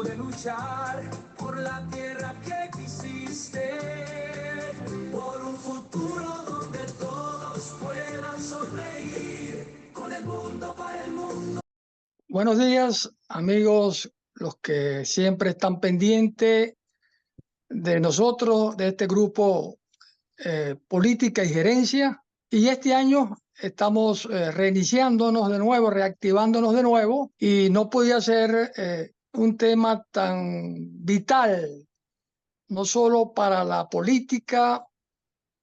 de luchar por la tierra que quisiste, por un futuro donde todos puedan sonreír, con el mundo para el mundo. Buenos días, amigos, los que siempre están pendientes de nosotros, de este grupo Política y Gerencia. Y este año estamos reiniciándonos de nuevo, reactivándonos de nuevo, y no podía ser un tema tan vital, no solo para la política,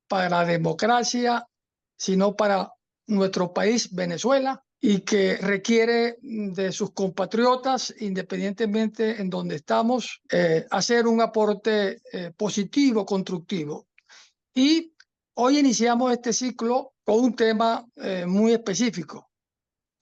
para la democracia, sino para nuestro país, Venezuela, y que requiere de sus compatriotas, independientemente en donde estamos, hacer un aporte positivo, constructivo. Y hoy iniciamos este ciclo con un tema muy específico.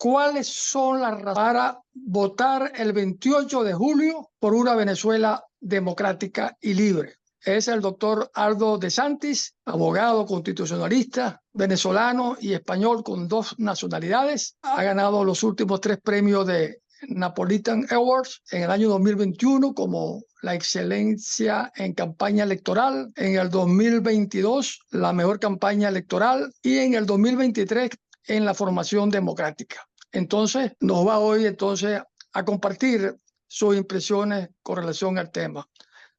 ¿Cuáles son las razones para votar el 28 de julio por una Venezuela democrática y libre? Es el doctor Aldo de Santis, abogado constitucionalista, venezolano y español con 2 nacionalidades. Ha ganado los últimos 3 premios de Napolitan Awards en el año 2021 como la excelencia en campaña electoral, en el 2022 la mejor campaña electoral y en el 2023 en la formación democrática. Entonces, nos va hoy a compartir sus impresiones con relación al tema.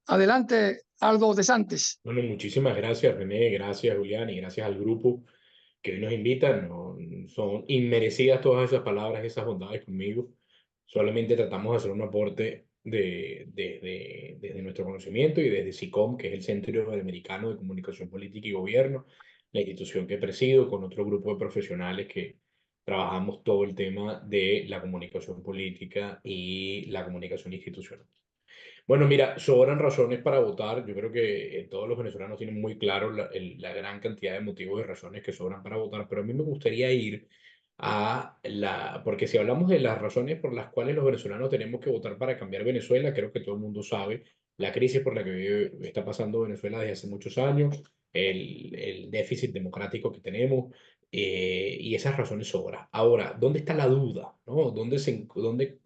Adelante, Aldo de Santis. Bueno, muchísimas gracias, René, gracias, Julián, y gracias al grupo que hoy nos invitan. No, son inmerecidas todas esas palabras, esas bondades conmigo. Solamente tratamos de hacer un aporte desde nuestro conocimiento y desde SICOM, que es el Centro Iberoamericano de Comunicación Política y Gobierno, la institución que presido, con otro grupo de profesionales que trabajamos todo el tema de la comunicación política y la comunicación institucional. Bueno, mira, sobran razones para votar. Yo creo que todos los venezolanos tienen muy claro la gran cantidad de motivos y razones que sobran para votar, pero a mí me gustaría ir porque si hablamos de las razones por las cuales los venezolanos tenemos que votar para cambiar Venezuela, creo que todo el mundo sabe la crisis por la que está pasando Venezuela desde hace muchos años, el déficit democrático que tenemos, y esas razones sobran. Ahora, ¿dónde está la duda? ¿No? ¿Dónde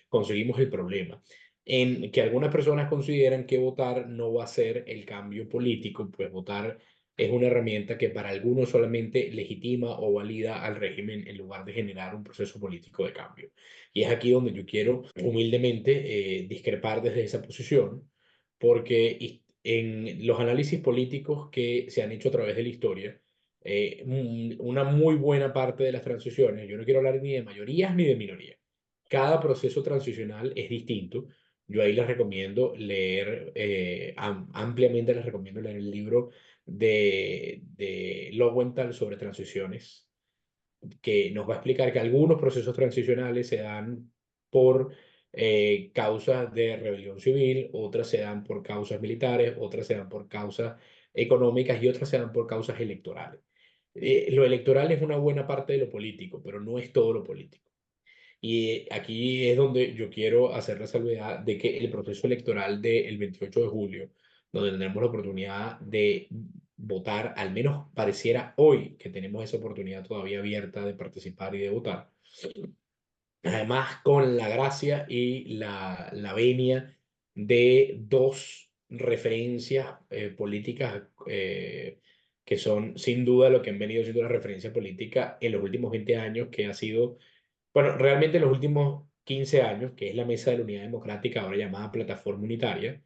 conseguimos el problema? En que algunas personas consideran que votar no va a ser el cambio político, pues votar es una herramienta que para algunos solamente legitima o valida al régimen en lugar de generar un proceso político de cambio. Y es aquí donde yo quiero humildemente discrepar desde esa posición, porque en los análisis políticos que se han hecho a través de la historia, una muy buena parte de las transiciones, yo no quiero hablar ni de mayorías ni de minorías, cada proceso transicional es distinto. Yo ahí les recomiendo leer, ampliamente les recomiendo leer el libro de Lowenthal sobre transiciones, que nos va a explicar que algunos procesos transicionales se dan por causas de rebelión civil, otras se dan por causas militares, otras se dan por causas económicas y otras se dan por causas electorales. Lo electoral es una buena parte de lo político, pero no es todo lo político. Y aquí es donde yo quiero hacer la salvedad de que el proceso electoral del 28 de julio, donde tendremos la oportunidad de votar, al menos pareciera hoy que tenemos esa oportunidad todavía abierta de participar y de votar, además con la gracia y la venia de 2 referencias políticas que son sin duda lo que han venido siendo la referencia política en los últimos 20 años, que ha sido, bueno, realmente en los últimos 15 años, que es la Mesa de la Unidad Democrática, ahora llamada Plataforma Unitaria,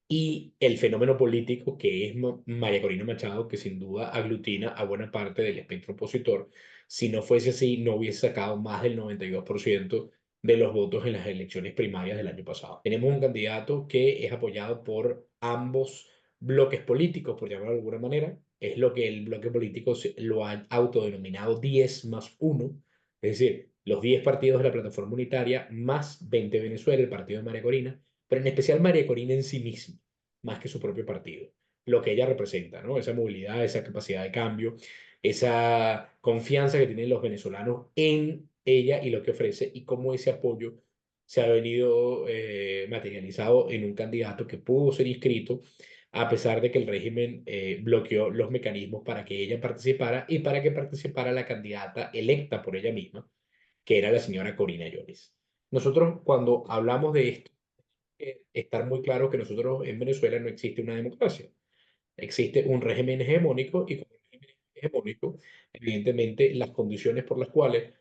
y el fenómeno político que es María Corina Machado, que sin duda aglutina a buena parte del espectro opositor. Si no fuese así, no hubiese sacado más del 92% de los votos en las elecciones primarias del año pasado. Tenemos un candidato que es apoyado por ambos bloques políticos, por llamarlo de alguna manera. Es lo que el bloque político lo ha autodenominado 10+1, es decir, los 10 partidos de la plataforma unitaria más 20 Venezuela, el partido de María Corina, pero en especial María Corina en sí misma, más que su propio partido, lo que ella representa, ¿no? Esa movilidad, esa capacidad de cambio, esa confianza que tienen los venezolanos en ella y lo que ofrece, y cómo ese apoyo se ha venido materializado en un candidato que pudo ser inscrito a pesar de que el régimen bloqueó los mecanismos para que ella participara y para que participara la candidata electa por ella misma, que era la señora Corina Lloris. Nosotros cuando hablamos de esto, estar muy claro que nosotros en Venezuela no existe una democracia. Existe un régimen hegemónico y como régimen hegemónico, evidentemente las condiciones por las cuales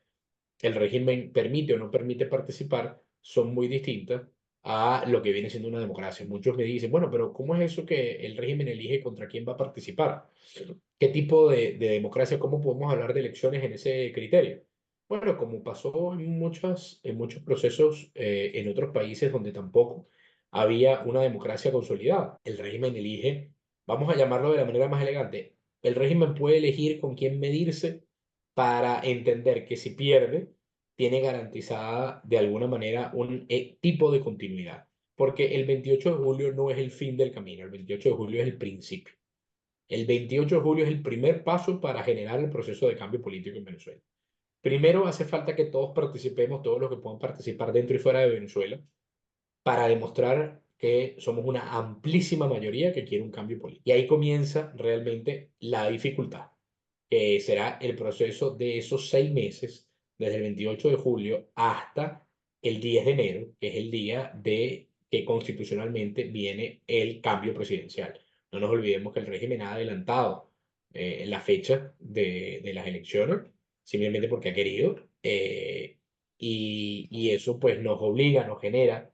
el régimen permite o no permite participar son muy distintas a lo que viene siendo una democracia. Muchos me dicen, bueno, pero ¿cómo es eso que el régimen elige contra quién va a participar? ¿Qué tipo de democracia? ¿Cómo podemos hablar de elecciones en ese criterio? Bueno, como pasó en muchos procesos en otros países donde tampoco había una democracia consolidada. El régimen elige, vamos a llamarlo de la manera más elegante, el régimen puede elegir con quién medirse para entender que si pierde, tiene garantizada de alguna manera un tipo de continuidad. Porque el 28 de julio no es el fin del camino, el 28 de julio es el principio. El 28 de julio es el primer paso para generar el proceso de cambio político en Venezuela. Primero hace falta que todos participemos, todos los que puedan participar dentro y fuera de Venezuela, para demostrar que somos una amplísima mayoría que quiere un cambio político. Y ahí comienza realmente la dificultad, que será el proceso de esos 6 meses, desde el 28 de julio hasta el 10 de enero, que es el día de que constitucionalmente viene el cambio presidencial. No nos olvidemos que el régimen ha adelantado la fecha de las elecciones, simplemente porque ha querido, y eso pues nos obliga, nos genera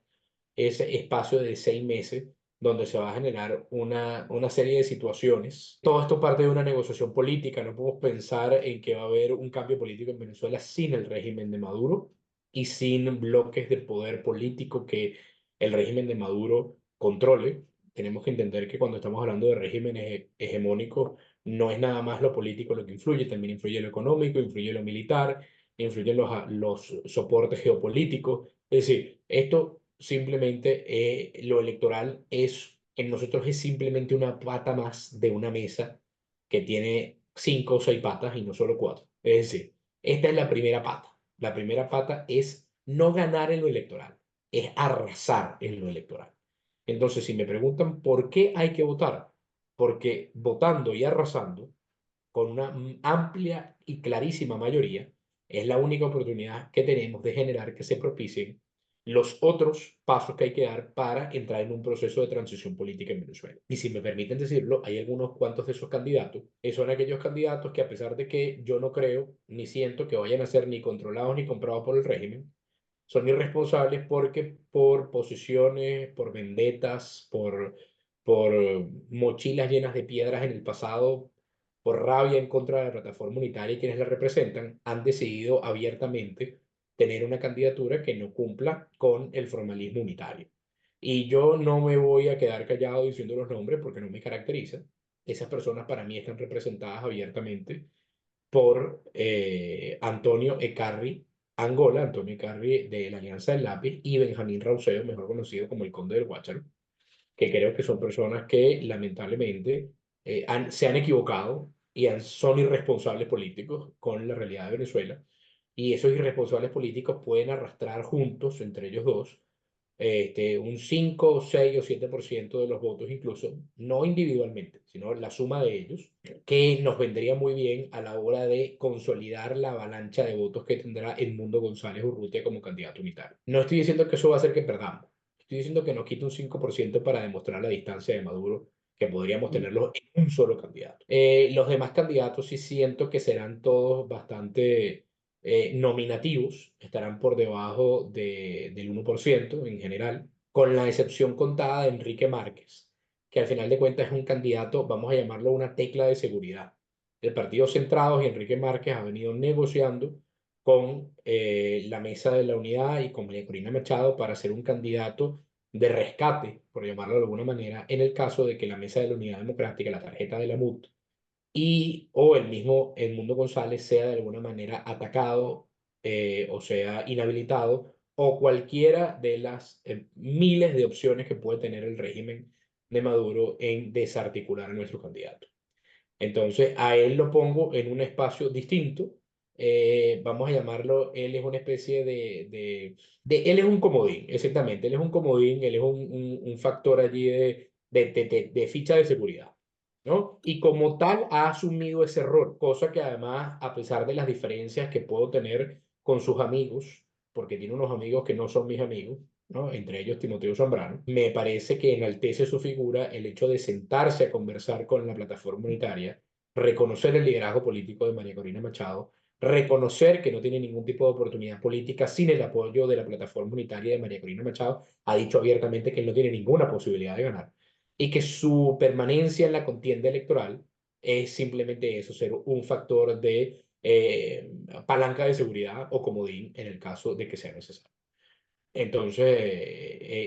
ese espacio de 6 meses donde se va a generar una serie de situaciones. Todo esto parte de una negociación política. No podemos pensar en que va a haber un cambio político en Venezuela sin el régimen de Maduro y sin bloques de poder político que el régimen de Maduro controle. Tenemos que entender que cuando estamos hablando de regímenes hegemónicos, no es nada más lo político lo que influye, también influye lo económico, influye lo militar, influyen los soportes geopolíticos. Es decir, esto simplemente, lo electoral es, en nosotros es simplemente una pata más de una mesa que tiene 5 o 6 patas y no solo cuatro. Es decir, esta es la primera pata. La primera pata es no ganar en lo electoral, es arrasar en lo electoral. Entonces, si me preguntan por qué hay que votar, porque votando y arrasando con una amplia y clarísima mayoría, es la única oportunidad que tenemos de generar que se propicien los otros pasos que hay que dar para entrar en un proceso de transición política en Venezuela. Y si me permiten decirlo, hay algunos cuantos de esos candidatos, son aquellos candidatos que a pesar de que yo no creo ni siento que vayan a ser ni controlados ni comprados por el régimen, son irresponsables porque por posiciones, por vendetas, por mochilas llenas de piedras en el pasado, por rabia en contra de la plataforma unitaria y quienes la representan, han decidido abiertamente tener una candidatura que no cumpla con el formalismo unitario. Y yo no me voy a quedar callado diciendo los nombres porque no me caracteriza. Esas personas para mí están representadas abiertamente por Antonio Ecarri Angola, Antonio Ecarri de la Alianza del Lápiz, y Benjamín Rauseo, mejor conocido como el Conde del Guácharo, que creo que son personas que lamentablemente se han equivocado y son irresponsables políticos con la realidad de Venezuela. Y esos irresponsables políticos pueden arrastrar juntos, entre ellos dos, un 5, 6 o 7% de los votos, incluso, no individualmente, sino la suma de ellos, que nos vendría muy bien a la hora de consolidar la avalancha de votos que tendrá Edmundo González Urrutia como candidato unitario. No estoy diciendo que eso va a hacer que perdamos, estoy diciendo que nos quita un 5% para demostrar la distancia de Maduro que podríamos tenerlo en un solo candidato. Los demás candidatos sí siento que serán todos bastante nominativos, estarán por debajo del 1% en general, con la excepción contada de Enrique Márquez, que al final de cuentas es un candidato, vamos a llamarlo una tecla de seguridad. El Partido Centrados y Enrique Márquez ha venido negociando con la Mesa de la Unidad y con María Corina Machado para ser un candidato de rescate, por llamarlo de alguna manera, en el caso de que la Mesa de la Unidad Democrática, la tarjeta de la MUT, y o el mismo Edmundo González sea de alguna manera atacado, o sea inhabilitado, o cualquiera de las miles de opciones que puede tener el régimen de Maduro en desarticular a nuestro candidato. Entonces, a él lo pongo en un espacio distinto. Vamos a llamarlo, él es una especie él es un comodín, exactamente, él es un comodín, él es un factor allí de ficha de seguridad, ¿no? Y como tal ha asumido ese rol, cosa que además, a pesar de las diferencias que puedo tener con sus amigos, porque tiene unos amigos que no son mis amigos, ¿no? Entre ellos Timoteo Zambrano. Me parece que enaltece su figura el hecho de sentarse a conversar con la plataforma unitaria, reconocer el liderazgo político de María Corina Machado, reconocer que no tiene ningún tipo de oportunidad política sin el apoyo de la plataforma unitaria de María Corina Machado. Ha dicho abiertamente que él no tiene ninguna posibilidad de ganar y que su permanencia en la contienda electoral es simplemente eso, ser un factor de palanca de seguridad o comodín en el caso de que sea necesario. Entonces,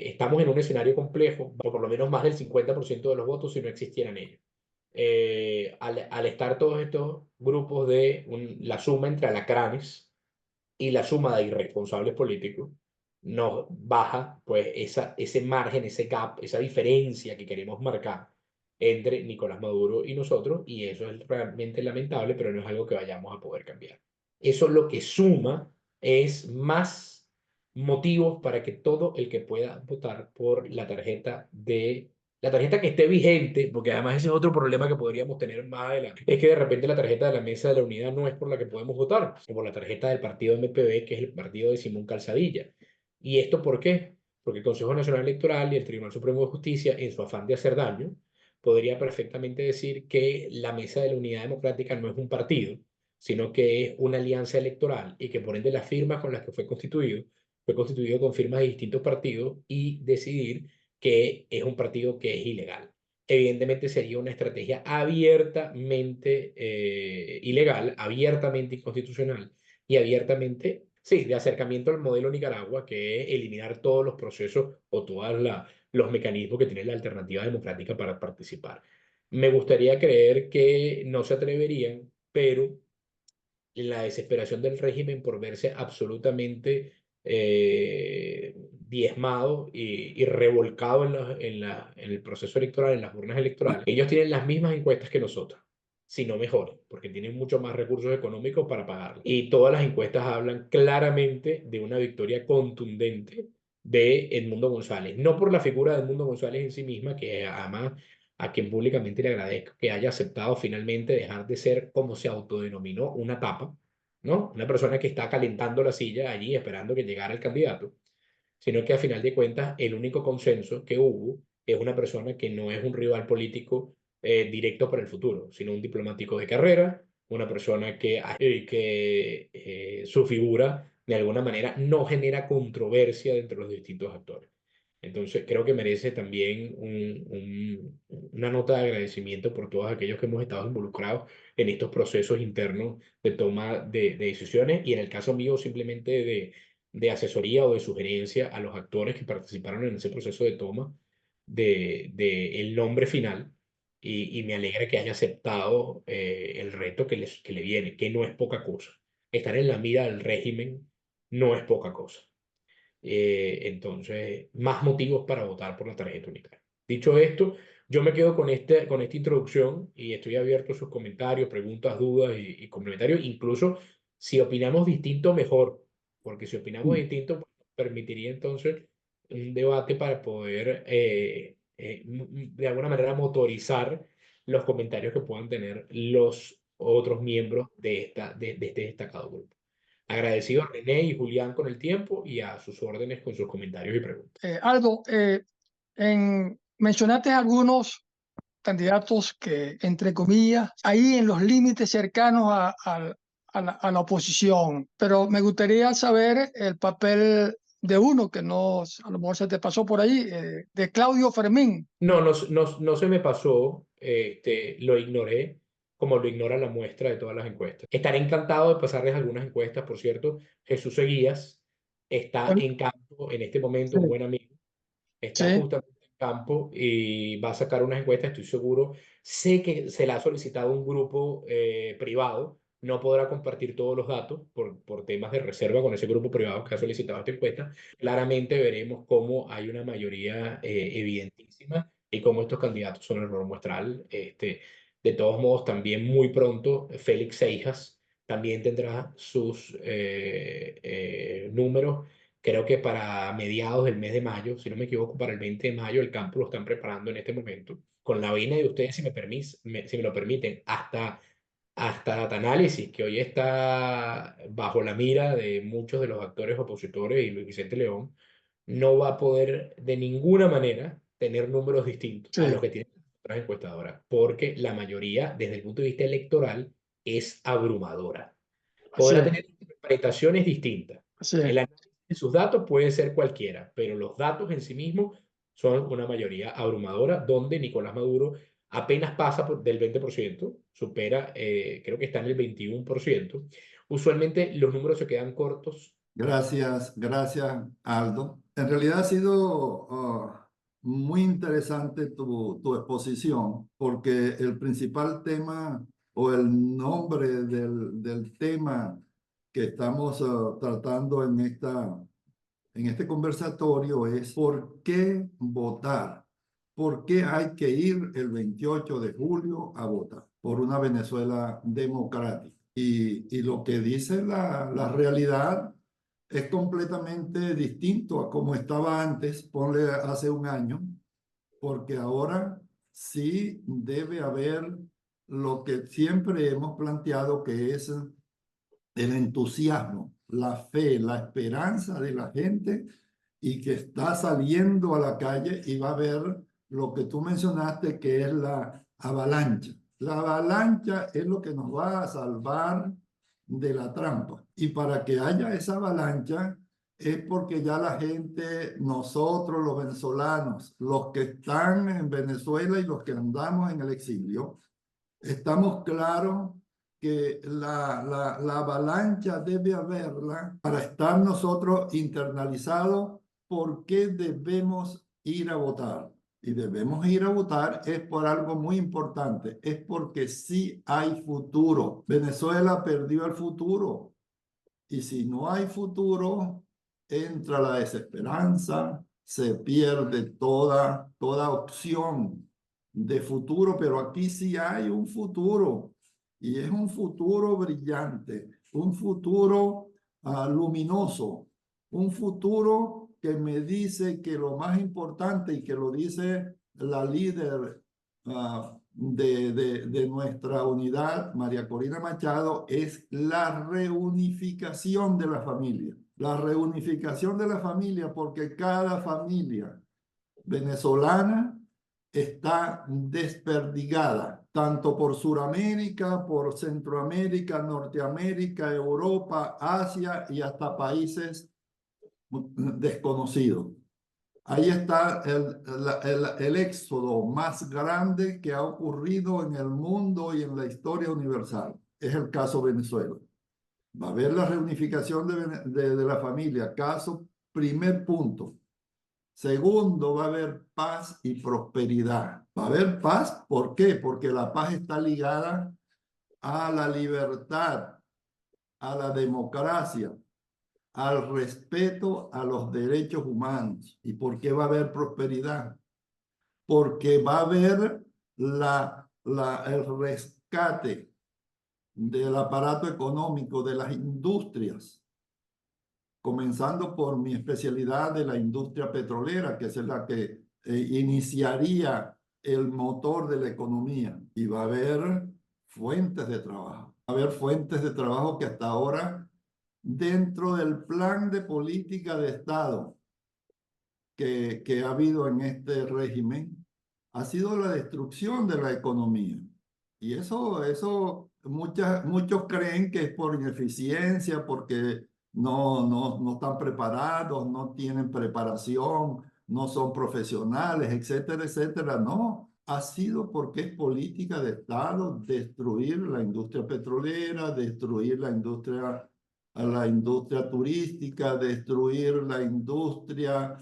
estamos en un escenario complejo, por lo menos más del 50% de los votos si no existieran ellos. Al estar todos estos grupos de la suma entre alacranes y la suma de irresponsables políticos, nos baja pues ese margen, ese gap, esa diferencia que queremos marcar entre Nicolás Maduro y nosotros, y eso es realmente lamentable, pero no es algo que vayamos a poder cambiar. Eso lo que suma es más motivos para que todo el que pueda votar por la tarjeta que esté vigente, porque además ese es otro problema que podríamos tener más adelante, es que de repente la tarjeta de la Mesa de la Unidad no es por la que podemos votar, como la tarjeta del partido MPB, que es el partido de Simón Calzadilla. ¿Y esto por qué? Porque el Consejo Nacional Electoral y el Tribunal Supremo de Justicia, en su afán de hacer daño, podría perfectamente decir que la Mesa de la Unidad Democrática no es un partido, sino que es una alianza electoral y que por ende las firmas con las que fue constituido con firmas de distintos partidos y decidir que es un partido que es ilegal. Evidentemente sería una estrategia abiertamente ilegal, abiertamente inconstitucional y abiertamente, sí, de acercamiento al modelo Nicaragua, que es eliminar todos los procesos o todos los mecanismos que tiene la alternativa democrática para participar. Me gustaría creer que no se atreverían, pero la desesperación del régimen por verse absolutamente diezmado y revolcado en el proceso electoral, en las urnas electorales. Ellos tienen las mismas encuestas que nosotros, si no mejores, porque tienen mucho más recursos económicos para pagarlas. Y todas las encuestas hablan claramente de una victoria contundente de Edmundo González, no por la figura de Edmundo González en sí misma, que además a quien públicamente le agradezco que haya aceptado finalmente dejar de ser, como se autodenominó, una tapa, ¿no? Una persona que está calentando la silla allí esperando que llegara el candidato, sino que a final de cuentas el único consenso que hubo es una persona que no es un rival político directo para el futuro, sino un diplomático de carrera, una persona que su figura de alguna manera no genera controversia entre los distintos actores. Entonces, creo que merece también una nota de agradecimiento por todos aquellos que hemos estado involucrados en estos procesos internos de toma de decisiones y en el caso mío simplemente de asesoría o de sugerencia a los actores que participaron en ese proceso de toma de el nombre final y me alegra que haya aceptado el reto que le viene, que no es poca cosa. Estar en la mira del régimen no es poca cosa. Entonces, más motivos para votar por la tarjeta unitaria. Dicho esto, yo me quedo con esta introducción y estoy abierto a sus comentarios, preguntas, dudas y complementarios. Incluso si opinamos distinto, mejor, porque si opinamos distinto, pues, permitiría entonces un debate para poder, de alguna manera, motorizar los comentarios que puedan tener los otros miembros de este destacado grupo. Agradecido a René y Julián con el tiempo y a sus órdenes con sus comentarios y preguntas. Aldo, mencionaste algunos candidatos que, entre comillas, ahí en los límites cercanos a la oposición, pero me gustaría saber el papel de uno que no, a lo mejor se te pasó por ahí, de Claudio Fermín. No se me pasó, lo ignoré, como lo ignora la muestra de todas las encuestas. Estaré encantado de pasarles algunas encuestas, por cierto. Jesús Seguías está en campo en este momento, Sí, un buen amigo. Está sí, justamente en campo y va a sacar unas encuestas, estoy seguro. Sé que se le ha solicitado un grupo privado, no podrá compartir todos los datos por temas de reserva con ese grupo privado que ha solicitado esta encuesta. Claramente veremos cómo hay una mayoría evidentísima y cómo estos candidatos son el rol muestral. De todos modos, también muy pronto, Félix Seijas también tendrá sus números. Creo que para mediados del mes de mayo, si no me equivoco, para el 20 de mayo, el campo lo están preparando en este momento. Con la venia de ustedes, si me lo permiten, hasta Data Análisis, que hoy está bajo la mira de muchos de los actores opositores y Luis Vicente León, no va a poder de ninguna manera tener números distintos a los Sí, que tienen otras encuestadoras, porque la mayoría, desde el punto de vista electoral, es abrumadora. así Podrá es, tener interpretaciones distintas. así es. El análisis de sus datos puede ser cualquiera, pero los datos en sí mismos son una mayoría abrumadora, donde Nicolás Maduro apenas pasa del 20%, supera, creo que está en el 21%. Usualmente los números se quedan cortos. Gracias, Aldo. En realidad ha sido muy interesante tu exposición, porque el principal tema o el nombre del tema que estamos tratando en este conversatorio es ¿por qué votar? ¿Por qué hay que ir el 28 de julio a votar por una Venezuela democrática? Y lo que dice la realidad es completamente distinto a como estaba antes, ponle hace un año, porque ahora sí debe haber lo que siempre hemos planteado, que es el entusiasmo, la fe, la esperanza de la gente y que está saliendo a la calle y va a ver lo que tú mencionaste, que es la avalancha. La avalancha es lo que nos va a salvar de la trampa. Y para que haya esa avalancha es porque ya la gente, nosotros los venezolanos, los que están en Venezuela y los que andamos en el exilio, estamos claros que la avalancha debe haberla para estar nosotros internalizados. ¿Por qué debemos ir a votar? Y debemos ir a votar es por algo muy importante, es porque sí hay futuro. Venezuela perdió el futuro y si no hay futuro, entra la desesperanza, se pierde toda opción de futuro, pero aquí sí hay un futuro y es un futuro brillante, un futuro luminoso, un futuro que me dice que lo más importante y que lo dice la líder de nuestra unidad, María Corina Machado, es la reunificación de la familia. La reunificación de la familia, porque cada familia venezolana está desperdigada, tanto por Suramérica, por Centroamérica, Norteamérica, Europa, Asia y hasta países desconocidos. Ahí está el éxodo más grande que ha ocurrido en el mundo y en la historia universal. Es el caso Venezuela. Va a haber la reunificación de la familia, caso primer punto. Segundo, va a haber paz y prosperidad. Va a haber paz, ¿por qué? Porque la paz está ligada a la libertad, a la democracia, al respeto a los derechos humanos. ¿Y por qué va a haber prosperidad? Porque va a haber el rescate del aparato económico, de las industrias, comenzando por mi especialidad de la industria petrolera, que es la que iniciaría el motor de la economía. Y va a haber fuentes de trabajo. Va a haber fuentes de trabajo que hasta ahora, dentro del plan de política de Estado que ha habido en este régimen, ha sido la destrucción de la economía. Y eso muchos creen que es por ineficiencia, porque no están preparados, no tienen preparación, no son profesionales, etcétera, etcétera. No, ha sido porque es política de Estado destruir la industria petrolera, destruir la industria turística, destruir la industria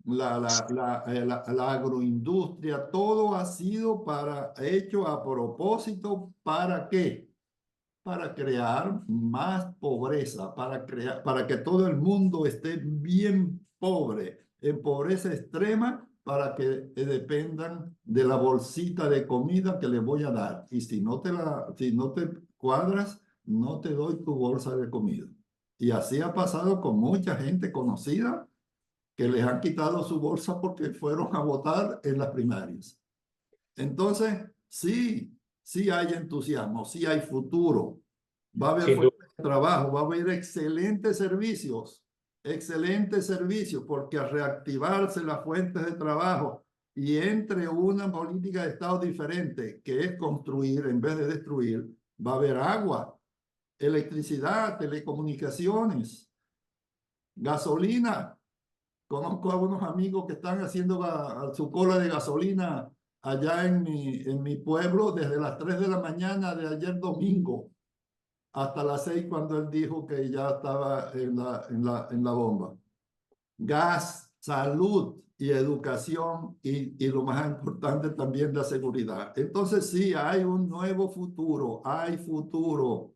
la agroindustria. Todo ha sido hecho a propósito. ¿Para qué? Para crear más pobreza, para que todo el mundo esté bien pobre, en pobreza extrema, para que dependan de la bolsita de comida que les voy a dar. Y si no te cuadras, no te doy tu bolsa de comida. Y así ha pasado con mucha gente conocida que les han quitado su bolsa porque fueron a votar en las primarias. Entonces, sí hay entusiasmo, sí hay futuro. Va a haber Sin duda. fuentes de trabajo, va a haber excelentes servicios excelente servicio, porque al reactivarse las fuentes de trabajo y entre una política de Estado diferente, que es construir en vez de destruir, va a haber agua, electricidad, telecomunicaciones, gasolina. Conozco a unos amigos que están haciendo su cola de gasolina allá en mi pueblo desde las 3 de la mañana de ayer domingo hasta las 6 cuando él dijo que ya estaba en la bomba. Gas, salud y educación y lo más importante también la seguridad. Entonces sí, hay un nuevo futuro, hay futuro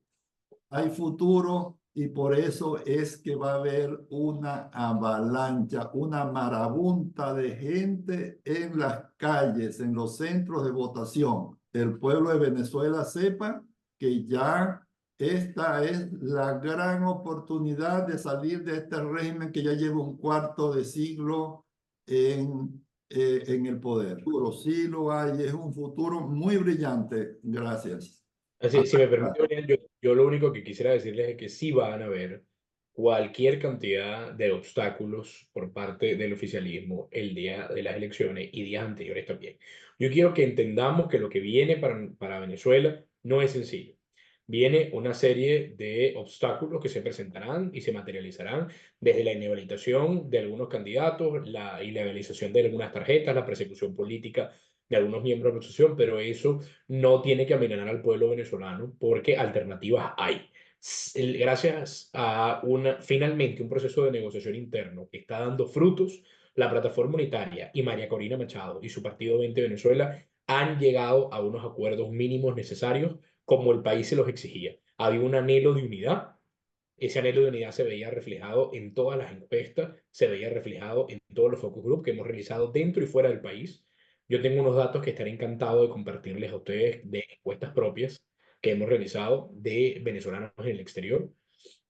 y por eso es que va a haber una avalancha, una marabunta de gente en las calles, en los centros de votación. El pueblo de Venezuela sepa que ya esta es la gran oportunidad de salir de este régimen que ya lleva un cuarto de siglo en el poder. Sí lo hay, es un futuro muy brillante. Gracias. Así, si me permite, Daniel, yo lo único que quisiera decirles es que sí van a haber cualquier cantidad de obstáculos por parte del oficialismo el día de las elecciones y días anteriores también. Yo quiero que entendamos que lo que viene para Venezuela no es sencillo. Viene una serie de obstáculos que se presentarán y se materializarán desde la inhabilitación de algunos candidatos, la ilegalización de algunas tarjetas, la persecución política de algunos miembros de la oposición, pero eso no tiene que amenazar al pueblo venezolano porque alternativas hay. Gracias a finalmente un proceso de negociación interno que está dando frutos, la plataforma unitaria y María Corina Machado y su partido 20 Venezuela han llegado a unos acuerdos mínimos necesarios como el país se los exigía. Había un anhelo de unidad. Ese anhelo de unidad se veía reflejado en todas las encuestas, se veía reflejado en todos los focus group que hemos realizado dentro y fuera del país. Yo tengo unos datos que estaré encantado de compartirles a ustedes de encuestas propias que hemos realizado de venezolanos en el exterior.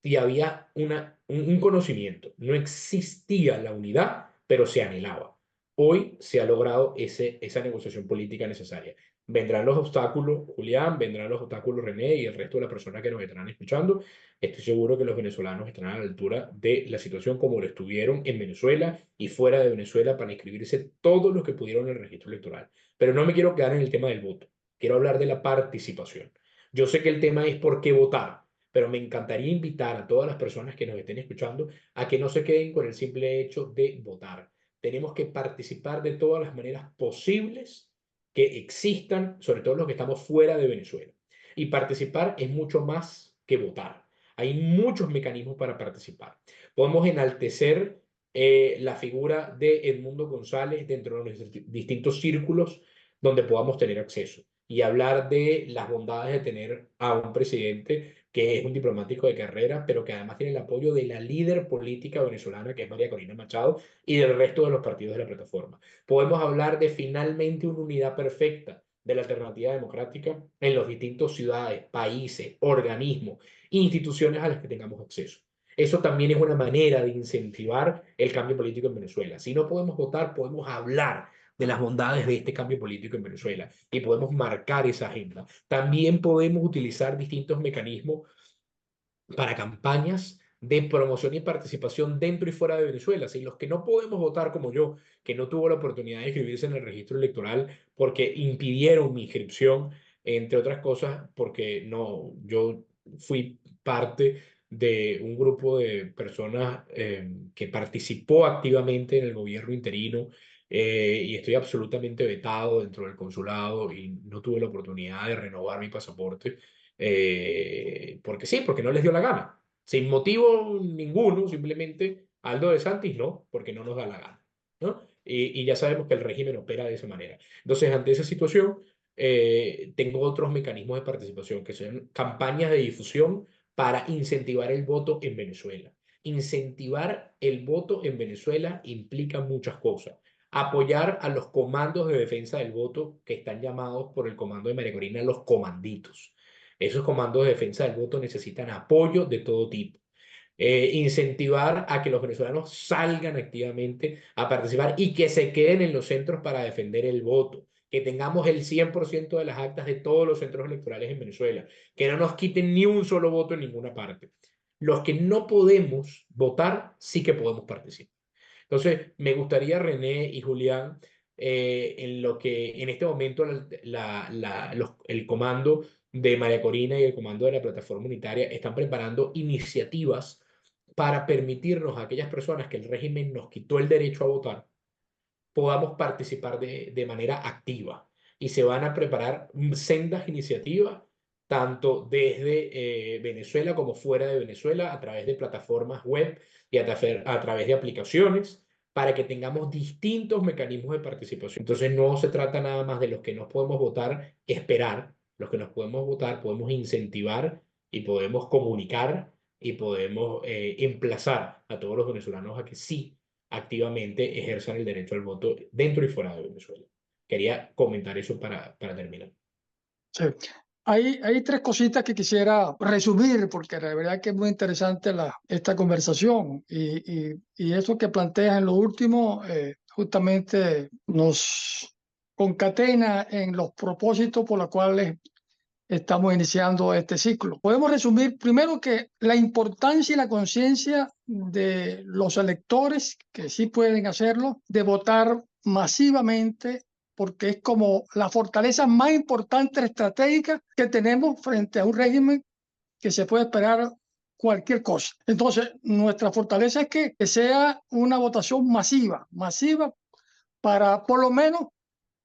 Y había un conocimiento. No existía la unidad, pero se anhelaba. Hoy se ha logrado esa negociación política necesaria. Vendrán los obstáculos, Julián, vendrán los obstáculos, René, y el resto de las personas que nos estarán escuchando. Estoy seguro que los venezolanos estarán a la altura de la situación como lo estuvieron en Venezuela y fuera de Venezuela para inscribirse todos los que pudieron en el registro electoral. Pero no me quiero quedar en el tema del voto. Quiero hablar de la participación. Yo sé que el tema es por qué votar, pero me encantaría invitar a todas las personas que nos estén escuchando a que no se queden con el simple hecho de votar. Tenemos que participar de todas las maneras posibles que existan, sobre todo los que estamos fuera de Venezuela. Y participar es mucho más que votar. Hay muchos mecanismos para participar. Podemos enaltecer la figura de Edmundo González dentro de los distintos círculos donde podamos tener acceso y hablar de las bondades de tener a un presidente que es un diplomático de carrera, pero que además tiene el apoyo de la líder política venezolana, que es María Corina Machado, y del resto de los partidos de la plataforma. Podemos hablar de finalmente una unidad perfecta de la alternativa democrática en los distintos ciudades, países, organismos, instituciones a las que tengamos acceso. Eso también es una manera de incentivar el cambio político en Venezuela. Si no podemos votar, podemos hablar de las bondades de este cambio político en Venezuela y podemos marcar esa agenda. También podemos utilizar distintos mecanismos para campañas de promoción y participación dentro y fuera de Venezuela. Si los que no podemos votar como yo, que no tuvo la oportunidad de inscribirse en el registro electoral porque impidieron mi inscripción, entre otras cosas, porque no, yo fui parte de un grupo de personas que participó activamente en el gobierno interino y estoy absolutamente vetado dentro del consulado y no tuve la oportunidad de renovar mi pasaporte porque sí, porque no les dio la gana. Sin motivo ninguno, simplemente Aldo de Santis no, porque no nos da la gana, ¿no? Y ya sabemos que el régimen opera de esa manera. Entonces, ante esa situación, tengo otros mecanismos de participación, que son campañas de difusión para incentivar el voto en Venezuela. Incentivar el voto en Venezuela implica muchas cosas. Apoyar a los comandos de defensa del voto que están llamados por el comando de María Corina los comanditos. Esos comandos de defensa del voto necesitan apoyo de todo tipo. Incentivar a que los venezolanos salgan activamente a participar y que se queden en los centros para defender el voto. Que tengamos el 100% de las actas de todos los centros electorales en Venezuela. Que no nos quiten ni un solo voto en ninguna parte. Los que no podemos votar, sí que podemos participar. Entonces, me gustaría, René y Julián, en lo que en este momento el comando de María Corina y el comando de la plataforma unitaria están preparando iniciativas para permitirnos a aquellas personas que el régimen nos quitó el derecho a votar, podamos participar de manera activa. Y se van a preparar sendas iniciativas, tanto desde Venezuela como fuera de Venezuela, a través de plataformas web y a través de aplicaciones, para que tengamos distintos mecanismos de participación. Entonces no se trata nada más de los que nos podemos votar, esperar. Los que nos podemos votar, podemos incentivar y podemos comunicar y podemos emplazar a todos los venezolanos a que sí activamente ejerzan el derecho al voto dentro y fuera de Venezuela. Quería comentar eso para terminar. Sí. Hay tres cositas que quisiera resumir, porque la verdad que es muy interesante esta conversación. Y eso que planteas en lo último justamente nos concatena en los propósitos por los cuales estamos iniciando este ciclo. Podemos resumir primero que la importancia y la conciencia de los electores, que sí pueden hacerlo, de votar masivamente, porque es como la fortaleza más importante estratégica que tenemos frente a un régimen que se puede esperar cualquier cosa. Entonces, nuestra fortaleza es que sea una votación masiva, masiva para por lo menos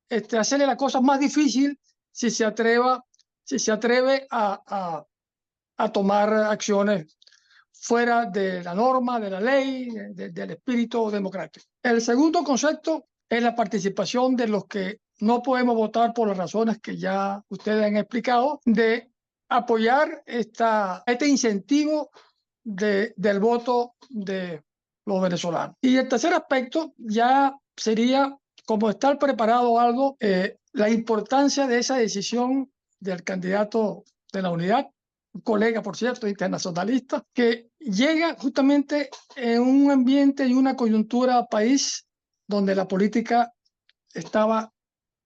hacerle la cosa más difícil si se atreve a tomar acciones fuera de la norma, de la ley, del espíritu democrático. El segundo concepto es la participación de los que no podemos votar por las razones que ya ustedes han explicado, de apoyar este incentivo del voto de los venezolanos. Y el tercer aspecto ya sería, como estar preparado algo, la importancia de esa decisión del candidato de la unidad, un colega, por cierto, internacionalista, que llega justamente en un ambiente y una coyuntura país donde la política estaba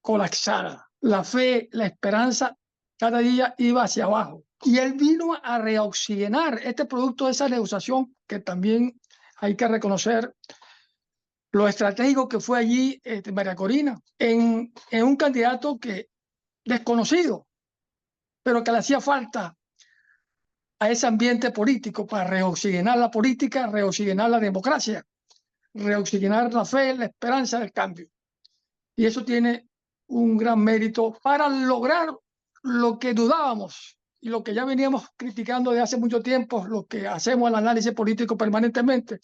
colapsada. La fe, la esperanza, cada día iba hacia abajo. Y él vino a reoxigenar este producto de esa negociación, que también hay que reconocer lo estratégico que fue allí María Corina, en un candidato que desconocido, pero que le hacía falta a ese ambiente político para reoxigenar la política, reoxigenar la democracia, reoxigenar la fe, la esperanza del cambio. Y eso tiene un gran mérito para lograr lo que dudábamos y lo que ya veníamos criticando de hace mucho tiempo, lo que hacemos el análisis político permanentemente,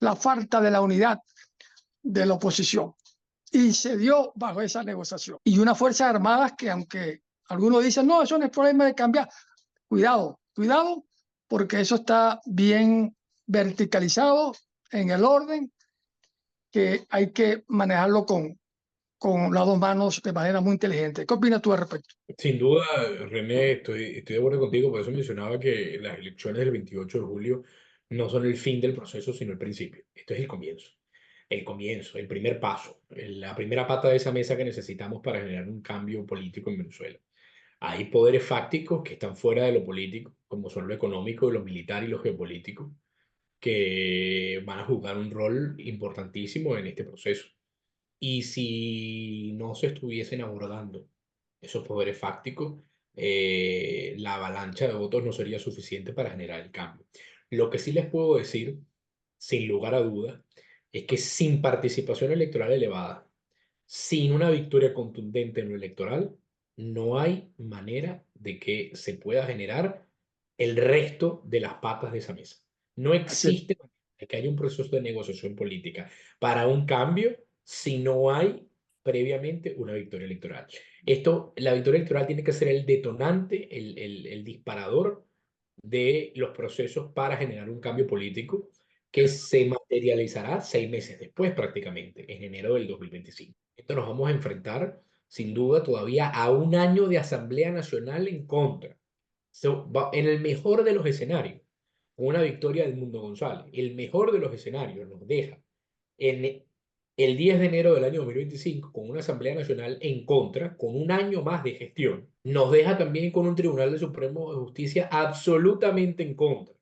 la falta de la unidad de la oposición. Y se dio bajo esa negociación. Y unas Fuerzas Armadas que, aunque algunos dicen, no, eso no es problema de cambiar, cuidado, cuidado, porque eso está bien verticalizado en el orden, que hay que manejarlo con las dos manos de manera muy inteligente. ¿Qué opinas tú al respecto? Sin duda, René, estoy de acuerdo contigo, por eso mencionaba que las elecciones del 28 de julio no son el fin del proceso, sino el principio. Esto es el comienzo, el primer paso, la primera pata de esa mesa que necesitamos para generar un cambio político en Venezuela. Hay poderes fácticos que están fuera de lo político, como son lo económico, lo militar y lo geopolítico, que van a jugar un rol importantísimo en este proceso. Y si no se estuviesen abordando esos poderes fácticos, la avalancha de votos no sería suficiente para generar el cambio. Lo que sí les puedo decir, sin lugar a dudas, es que sin participación electoral elevada, sin una victoria contundente en lo electoral, no hay manera de que se pueda generar el resto de las patas de esa mesa. No Así es. existe manera de que haya un proceso de negociación política para un cambio si no hay previamente una victoria electoral. La victoria electoral tiene que ser el detonante, el disparador de los procesos para generar un cambio político que se materializará 6 meses después prácticamente, en enero del 2025. Esto nos vamos a enfrentar sin duda todavía a un año de Asamblea Nacional en contra. En el mejor de los escenarios, una victoria de Edmundo González, el mejor de los escenarios nos deja en el 10 de enero del año 2025 con una Asamblea Nacional en contra, con un año más de gestión, nos deja también con un Tribunal de Supremo de Justicia absolutamente en contra.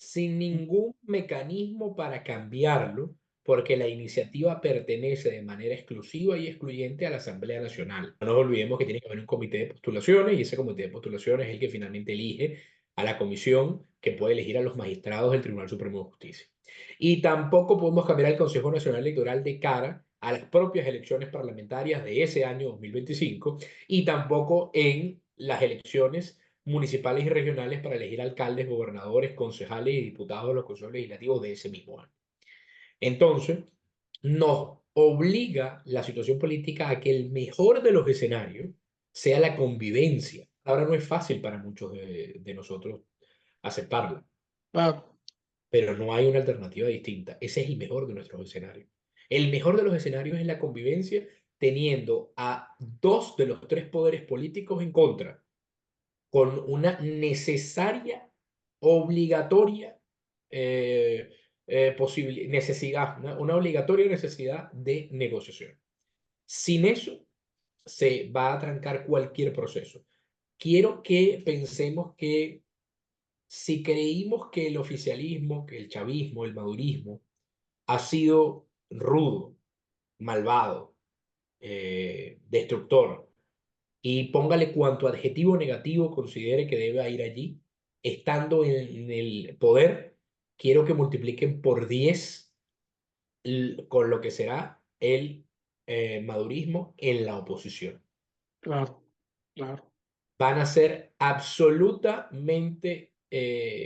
sin ningún mecanismo para cambiarlo, porque la iniciativa pertenece de manera exclusiva y excluyente a la Asamblea Nacional. No nos olvidemos que tiene que haber un comité de postulaciones y ese comité de postulaciones es el que finalmente elige a la comisión que puede elegir a los magistrados del Tribunal Supremo de Justicia. Y tampoco podemos cambiar al Consejo Nacional Electoral de cara a las propias elecciones parlamentarias de ese año 2025 y tampoco en las elecciones municipales y regionales para elegir alcaldes, gobernadores, concejales y diputados de los consejos legislativos de ese mismo año. Entonces, nos obliga la situación política a que el mejor de los escenarios sea la convivencia. Ahora no es fácil para muchos de nosotros aceptarla, Claro, pero no hay una alternativa distinta. Ese es el mejor de nuestros escenarios. El mejor de los escenarios es la convivencia teniendo a dos de los tres poderes políticos en contra, con una necesaria, obligatoria necesidad, una obligatoria necesidad de negociación. Sin eso, se va a trancar cualquier proceso. Quiero que pensemos que si creímos que el oficialismo, que el chavismo, el madurismo, ha sido rudo, malvado, destructor, y póngale cuanto adjetivo negativo considere que debe ir allí, estando en el poder, quiero que multipliquen por 10 con lo que será el madurismo en la oposición. claro, claro. Van a ser absolutamente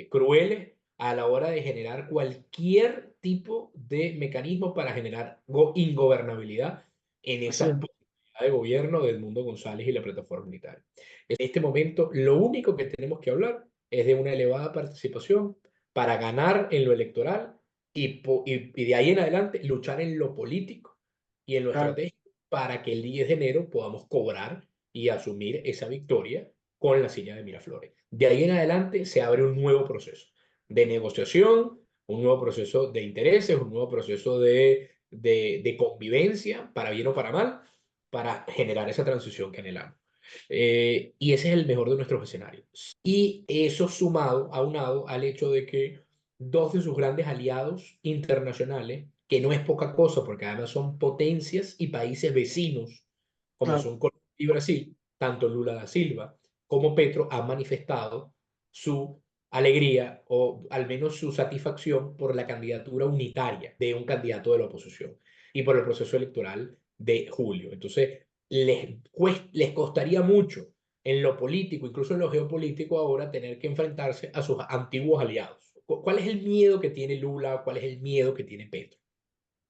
crueles a la hora de generar cualquier tipo de mecanismo para generar ingobernabilidad en Así es. esa posibilidad de gobierno de Edmundo González y la plataforma unitaria. En este momento, lo único que tenemos que hablar es de una elevada participación para ganar en lo electoral y de ahí en adelante luchar en lo político y en lo Claro, estratégico para que el 10 de enero podamos cobrar y asumir esa victoria con la silla de Miraflores. De ahí en adelante se abre un nuevo proceso de negociación, un nuevo proceso de intereses, un nuevo proceso de convivencia, para bien o para mal, para generar esa transición que anhelamos. Y ese es el mejor de nuestros escenarios. Y eso sumado, aunado al hecho de que dos de sus grandes aliados internacionales, que no es poca cosa, porque además son potencias y países vecinos, como claro. son Colombia y Brasil, tanto Lula da Silva como Petro han manifestado su alegría o al menos su satisfacción por la candidatura unitaria de un candidato de la oposición y por el proceso electoral de julio. Entonces, les costaría mucho en lo político, incluso en lo geopolítico ahora, tener que enfrentarse a sus antiguos aliados. ¿Cuál es el miedo que tiene Lula? ¿Cuál es el miedo que tiene Petro?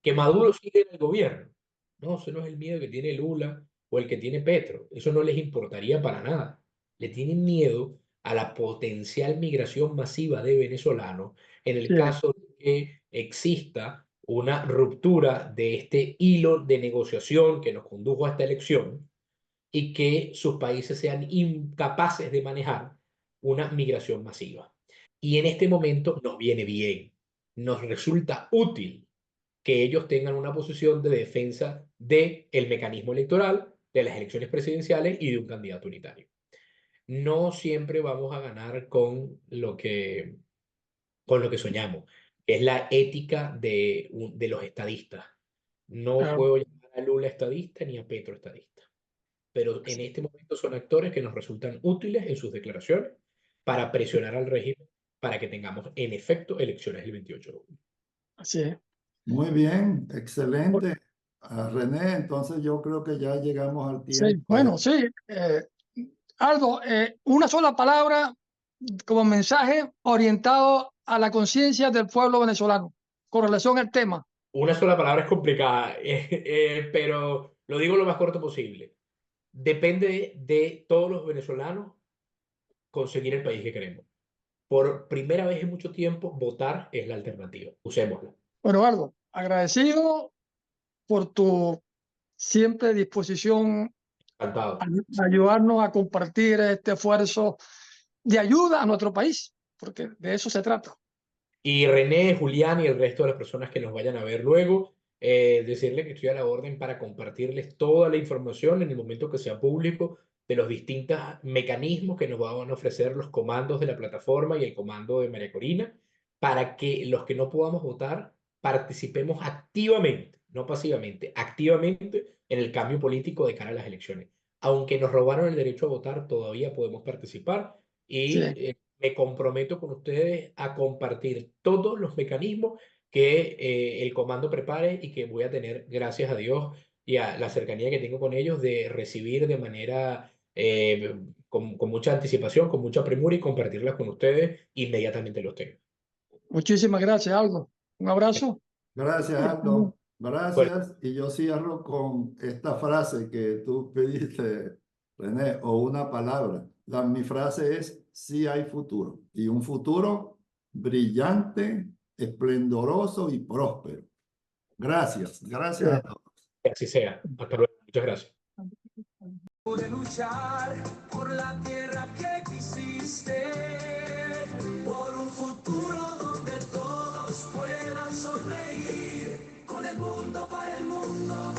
Que Maduro sigue en el gobierno. No, eso no es el miedo que tiene Lula o el que tiene Petro. Eso no les importaría para nada. Le tienen miedo a la potencial migración masiva de venezolanos en el Sí, caso de que exista una ruptura de este hilo de negociación que nos condujo a esta elección y que sus países sean incapaces de manejar una migración masiva. Y en este momento nos viene bien, nos resulta útil que ellos tengan una posición de defensa del mecanismo electoral, de las elecciones presidenciales y de un candidato unitario. No siempre vamos a ganar con lo que soñamos, que es la ética de los estadistas. No claro. puedo llamar a Lula estadista ni a Petro estadista, pero en este momento son actores que nos resultan útiles en sus declaraciones para presionar al régimen para que tengamos en efecto elecciones el 28 de junio. Así es. Muy bien, excelente. René, entonces yo creo que ya llegamos al Sí, tiempo. bueno, sí. Aldo, una sola palabra como mensaje orientado a la conciencia del pueblo venezolano con relación al tema. Una sola palabra es complicada, pero lo digo lo más corto posible. Depende de todos los venezolanos conseguir el país que queremos. Por primera vez en mucho tiempo, votar es la alternativa. Usémosla. Bueno, Aldo, agradecido por tu siempre disposición a Encantado. ayudarnos a compartir este esfuerzo de ayuda a nuestro país, porque de eso se trata. Y René, Julián y el resto de las personas que nos vayan a ver luego, decirle que estoy a la orden para compartirles toda la información en el momento que sea público de los distintos mecanismos que nos van a ofrecer los comandos de la plataforma y el comando de María Corina para que los que no podamos votar participemos activamente, no pasivamente, activamente en el cambio político de cara a las elecciones. Aunque nos robaron el derecho a votar, todavía podemos participar Sí. y me comprometo con ustedes a compartir todos los mecanismos que el comando prepare y que voy a tener, gracias a Dios y a la cercanía que tengo con ellos, de recibir de manera con mucha anticipación, con mucha premura y compartirlas con ustedes inmediatamente los tengo. Muchísimas gracias, Aldo. Un abrazo. Gracias, Aldo. Gracias. Y yo cierro con esta frase que tú pediste, René, o una palabra. Mi frase es, sí hay futuro. Y un futuro brillante, esplendoroso y próspero. Gracias. Gracias a todos. Que así sea. Hasta luego. Muchas gracias. Pude luchar por la tierra que quisiste, por un futuro donde todos puedan sonreír, con el mundo para el mundo.